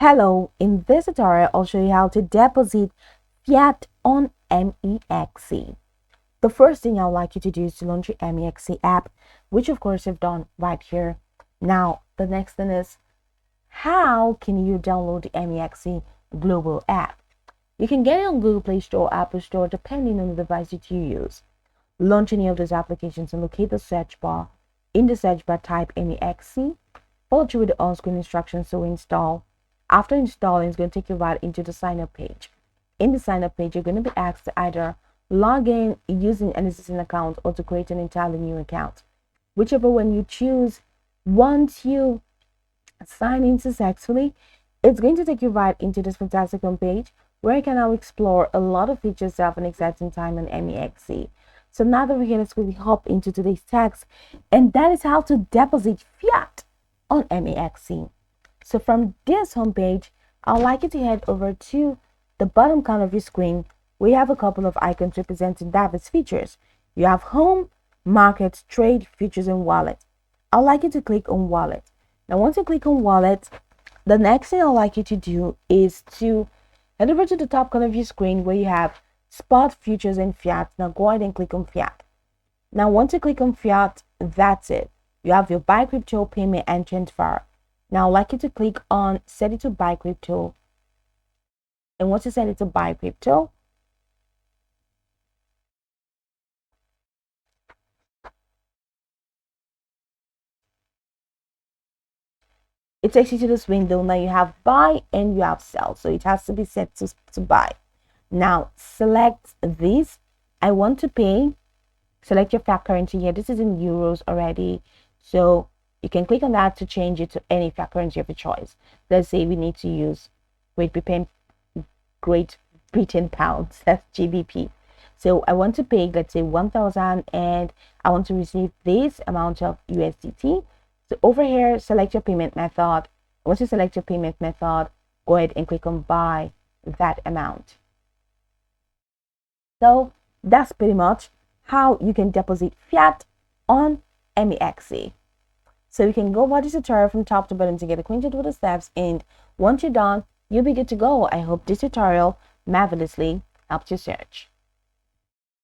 Hello, in this tutorial I'll show you how to deposit fiat on MEXC. The first thing I'd like you to do is to launch your MEXC app, which of course I've done right here. Now, the next thing is, how can you download the MEXC global app? You can get it on Google Play Store, Apple Store, depending on the device that you use. Launch any of those applications and locate the search bar. In the search bar, type MEXC, follow through with the on-screen instructions to install. After installing, it's going to take you right into the sign up page. In the sign up page, you're going to be asked to either log in using an existing account or to create an entirely new account. Whichever one you choose, once you sign in successfully, it's going to take you right into this fantastic home page where you can now explore a lot of features that have an exciting time on MEXC. So now that we're here, let's quickly hop into today's text, and that is how to deposit fiat on MEXC. So from this homepage, I'd like you to head over to the bottom corner of your screen. We have a couple of icons representing diverse features. You have home, market, trade, features, and wallet. I'd like you to click on wallet. Now, once you click on wallet, the next thing I'd like you to do is to head over to the top corner of your screen where you have spot, futures, and fiat. Now go ahead and click on fiat. Now, once you click on fiat, that's it. You have your buy crypto, payment, and transfer. Now, I'd like you to click on set it to buy crypto. And once you set it to buy crypto, it takes you to this window. Now you have buy and you have sell. So it has to be set to buy. Now select this. I want to pay. Select your fiat currency here. This is in euros already. So you can click on that to change it to any fiat currency of your choice. Let's say we need to use Great Britain pounds. That's GBP. So I want to pay, let's say 1,000, and I want to receive this amount of USDT. So over here, select your payment method. Once you select your payment method, go ahead and click on buy that amount. So that's pretty much how you can deposit fiat on MEXC. So you can go watch this tutorial from top to bottom to get acquainted with the steps, and once you're done, you'll be good to go. I hope this tutorial marvelously helped you search.